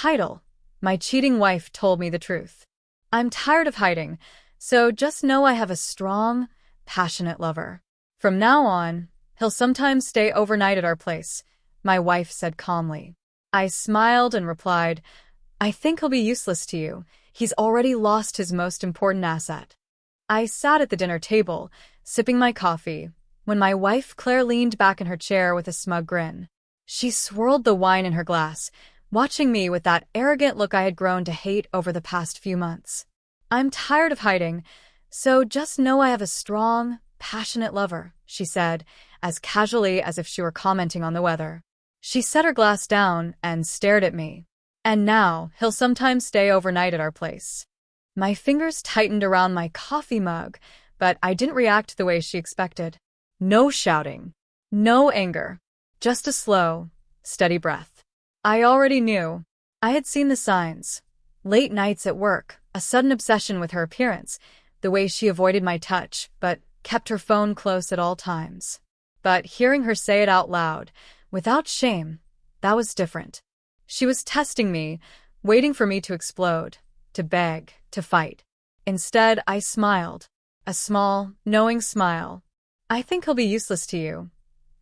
Title: My cheating wife told me the truth. I'm tired of hiding, so just know I have a strong, passionate lover. From now on, he'll sometimes stay overnight at our place, my wife said calmly. I smiled and replied, I think he'll be useless to you. He's already lost his most important asset. I sat at the dinner table, sipping my coffee, when my wife Claire leaned back in her chair with a smug grin. She swirled the wine in her glass, watching me with that arrogant look I had grown to hate over the past few months. I'm tired of hiding, so just know I have a strong, passionate lover, she said, as casually as if she were commenting on the weather. She set her glass down and stared at me. And now, he'll sometimes stay overnight at our place. My fingers tightened around my coffee mug, but I didn't react the way she expected. No shouting. No anger. Just a slow, steady breath. I already knew. I had seen the signs. Late nights at work, a sudden obsession with her appearance, the way she avoided my touch, but kept her phone close at all times. But hearing her say it out loud, without shame, that was different. She was testing me, waiting for me to explode, to beg, to fight. Instead, I smiled. A small, knowing smile. I think he'll be useless to you,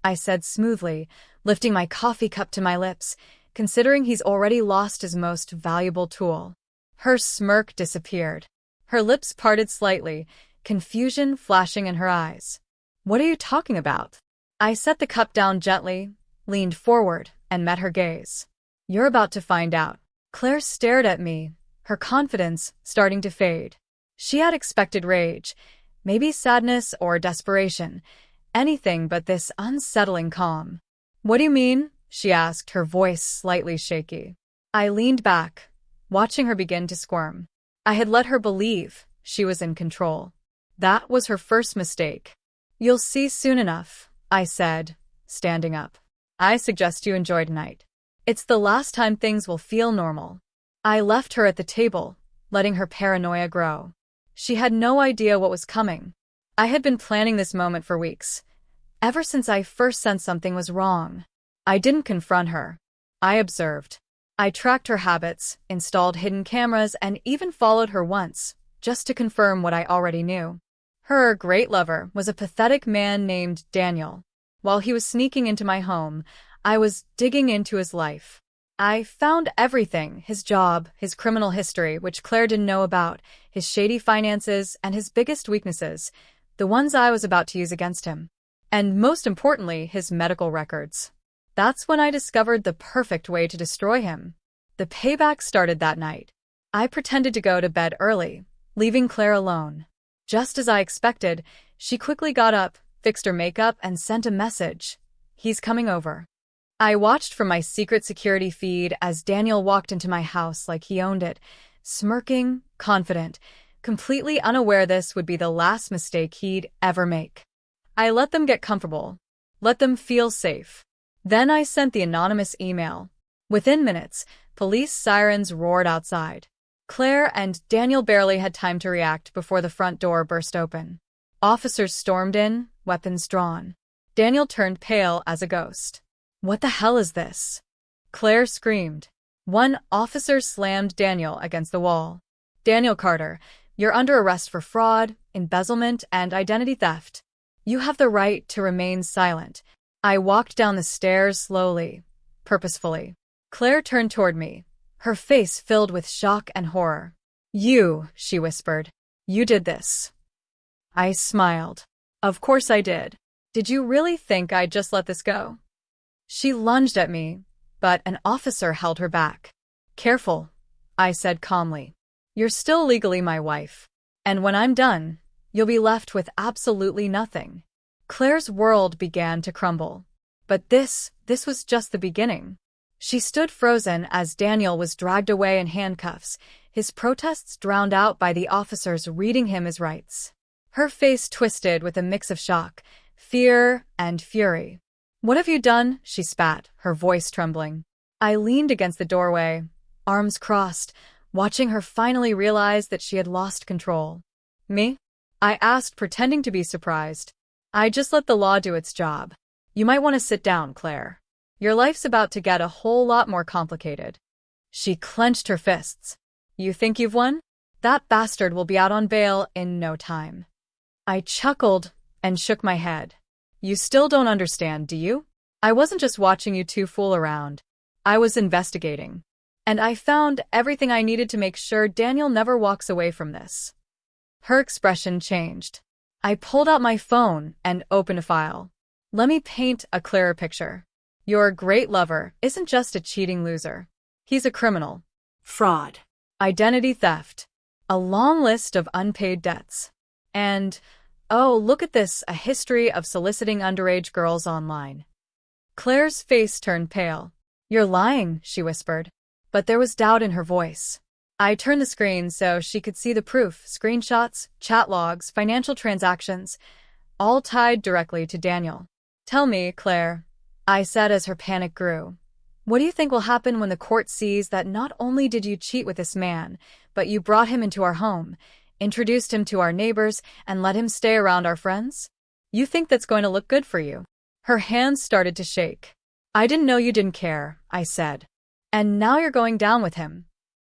I said smoothly, lifting my coffee cup to my lips, considering he's already lost his most valuable tool. Her smirk disappeared. Her lips parted slightly, confusion flashing in her eyes. What are you talking about? I set the cup down gently, leaned forward, and met her gaze. You're about to find out. Claire stared at me, her confidence starting to fade. She had expected rage, maybe sadness or desperation, anything but this unsettling calm. What do you mean? She asked, her voice slightly shaky. I leaned back, watching her begin to squirm. I had let her believe she was in control. That was her first mistake. You'll see soon enough, I said, standing up. I suggest you enjoy tonight. It's the last time things will feel normal. I left her at the table, letting her paranoia grow. She had no idea what was coming. I had been planning this moment for weeks, ever since I first sensed something was wrong. I didn't confront her. I observed. I tracked her habits, installed hidden cameras, and even followed her once, just to confirm what I already knew. Her great lover was a pathetic man named Daniel. While he was sneaking into my home, I was digging into his life. I found everything: his job, his criminal history, which Claire didn't know about, his shady finances, and his biggest weaknesses, the ones I was about to use against him. And most importantly, his medical records. That's when I discovered the perfect way to destroy him. The payback started that night. I pretended to go to bed early, leaving Claire alone. Just as I expected, she quickly got up, fixed her makeup, and sent a message. He's coming over. I watched from my secret security feed as Daniel walked into my house like he owned it, smirking, confident, completely unaware this would be the last mistake he'd ever make. I let them get comfortable, let them feel safe. Then I sent the anonymous email. Within minutes, police sirens roared outside. Claire and Daniel barely had time to react before the front door burst open. Officers stormed in, weapons drawn. Daniel turned pale as a ghost. What the hell is this? Claire screamed. One officer slammed Daniel against the wall. Daniel Carter, you're under arrest for fraud, embezzlement, and identity theft. You have the right to remain silent. I walked down the stairs slowly, purposefully. Claire turned toward me, her face filled with shock and horror. You, she whispered. You did this. I smiled. Of course I did. Did you really think I'd just let this go? She lunged at me, but an officer held her back. Careful, I said calmly. You're still legally my wife. And when I'm done, you'll be left with absolutely nothing. Claire's world began to crumble. But this was just the beginning. She stood frozen as Daniel was dragged away in handcuffs, his protests drowned out by the officers reading him his rights. Her face twisted with a mix of shock, fear, and fury. What have you done? She spat, her voice trembling. I leaned against the doorway, arms crossed, watching her finally realize that she had lost control. Me? I asked, pretending to be surprised. I just let the law do its job. You might want to sit down, Claire. Your life's about to get a whole lot more complicated. She clenched her fists. You think you've won? That bastard will be out on bail in no time. I chuckled and shook my head. You still don't understand, do you? I wasn't just watching you two fool around. I was investigating. And I found everything I needed to make sure Daniel never walks away from this. Her expression changed. I pulled out my phone and opened a file. Let me paint a clearer picture. Your great lover isn't just a cheating loser. He's a criminal. Fraud. Identity theft. A long list of unpaid debts. And, oh, look at this, a history of soliciting underage girls online. Claire's face turned pale. You're lying, she whispered. But there was doubt in her voice. I turned the screen so she could see the proof, screenshots, chat logs, financial transactions, all tied directly to Daniel. Tell me, Claire, I said as her panic grew. What do you think will happen when the court sees that not only did you cheat with this man, but you brought him into our home, introduced him to our neighbors, and let him stay around our friends? You think that's going to look good for you? Her hands started to shake. I didn't know you didn't care, I said. And now you're going down with him.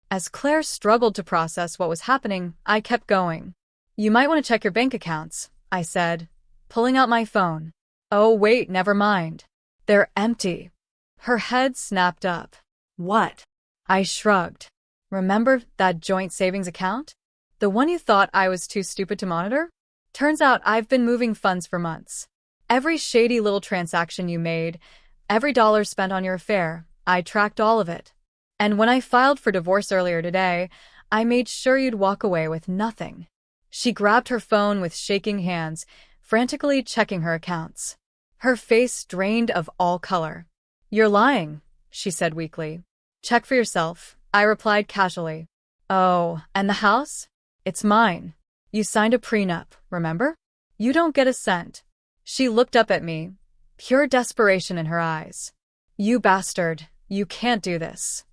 As Claire struggled to process what was happening, I kept going. You might want to check your bank accounts, I said, pulling out my phone. Oh, wait, never mind. They're empty. Her head snapped up. What? I shrugged. Remember that joint savings account? The one you thought I was too stupid to monitor? Turns out I've been moving funds for months. Every shady little transaction you made, every dollar spent on your affair, I tracked all of it. And when I filed for divorce earlier today, I made sure you'd walk away with nothing. She grabbed her phone with shaking hands, frantically checking her accounts. Her face drained of all color. You're lying, she said weakly. Check for yourself, I replied casually. Oh, and the house? It's mine. You signed a prenup, remember? You don't get a cent. She looked up at me, pure desperation in her eyes. You bastard, you can't do this.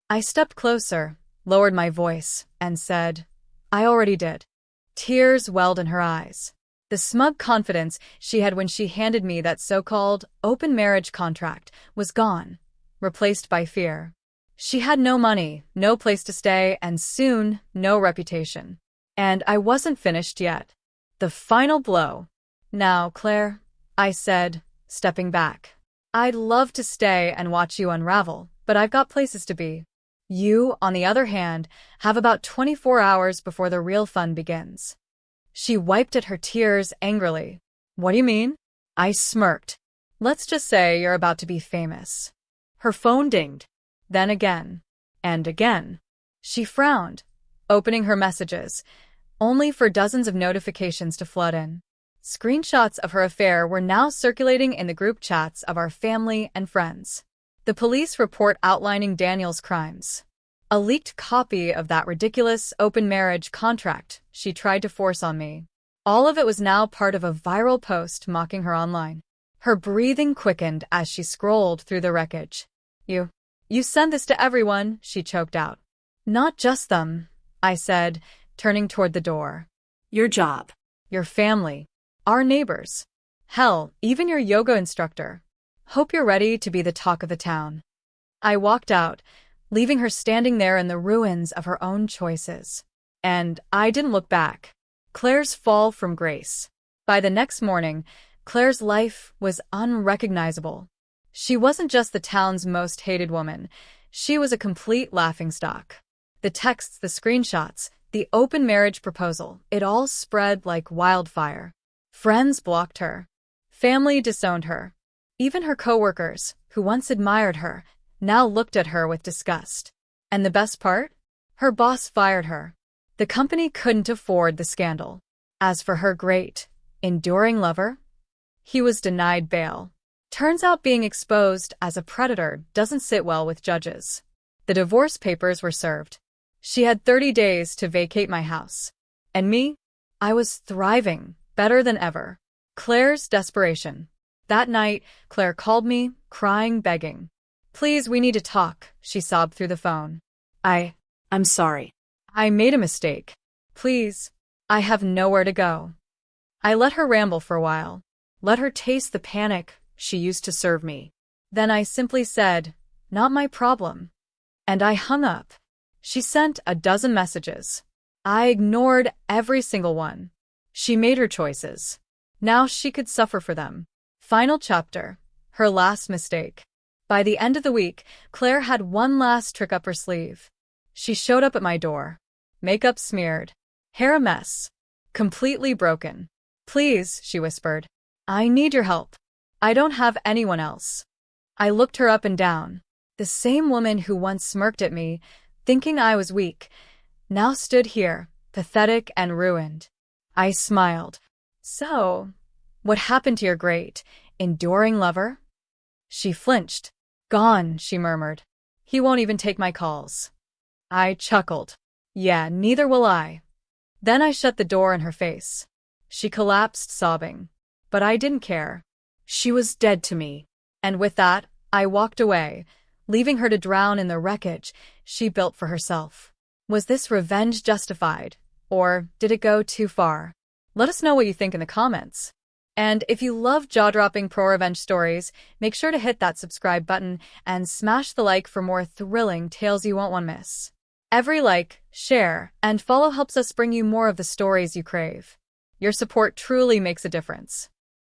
I stepped closer, lowered my voice, and said, I already did. Tears welled in her eyes. The smug confidence she had when she handed me that so-called open marriage contract was gone, replaced by fear. She had no money, no place to stay, and soon, no reputation. And I wasn't finished yet. The final blow. Now, Claire, I said, stepping back. I'd love to stay and watch you unravel, but I've got places to be. You, on the other hand, have about 24 hours before the real fun begins. She wiped at her tears angrily. What do you mean? I smirked. Let's just say you're about to be famous. Her phone dinged. Then again. And again. She frowned, opening her messages, only for dozens of notifications to flood in. Screenshots of her affair were now circulating in the group chats of our family and friends. The police report outlining Daniel's crimes. A leaked copy of that ridiculous open marriage contract she tried to force on me. All of it was now part of a viral post mocking her online. Her breathing quickened as she scrolled through the wreckage. You send this to everyone, she choked out. Not just them, I said, turning toward the door. Your job. Your family. Our neighbors. Hell, even your yoga instructor. Hope you're ready to be the talk of the town. I walked out, leaving her standing there in the ruins of her own choices. And I didn't look back. Claire's fall from grace. By the next morning, Claire's life was unrecognizable. She wasn't just the town's most hated woman. She was a complete laughingstock. The texts, the screenshots, the open marriage proposal, it all spread like wildfire. Friends blocked her. Family disowned her. Even her coworkers, who once admired her, now looked at her with disgust. And the best part? Her boss fired her. The company couldn't afford the scandal. As for her great, enduring lover, he was denied bail. Turns out being exposed as a predator doesn't sit well with judges. The divorce papers were served. She had 30 days to vacate my house. And me? I was thriving, better than ever. Claire's desperation. That night, Claire called me, crying, begging. Please, we need to talk, she sobbed through the phone. I'm sorry. I made a mistake. Please, I have nowhere to go. I let her ramble for a while. Let her taste the panic she used to serve me. Then I simply said, not my problem. And I hung up. She sent a dozen messages. I ignored every single one. She made her choices. Now she could suffer for them. Final chapter. Her last mistake. By the end of the week, Claire had one last trick up her sleeve. She showed up at my door. Makeup smeared. Hair a mess. Completely broken. Please, she whispered. I need your help. I don't have anyone else. I looked her up and down. The same woman who once smirked at me, thinking I was weak, now stood here, pathetic and ruined. I smiled. So, what happened to your great, enduring lover? She flinched. Gone, she murmured. He won't even take my calls. I chuckled. Yeah, neither will I. Then I shut the door in her face. She collapsed, sobbing. But I didn't care. She was dead to me. And with that, I walked away, leaving her to drown in the wreckage she built for herself. Was this revenge justified? Or did it go too far? Let us know what you think in the comments. And if you love jaw-dropping pro-revenge stories, make sure to hit that subscribe button and smash the like for more thrilling tales you won't want to miss. Every like, share, and follow helps us bring you more of the stories you crave. Your support truly makes a difference.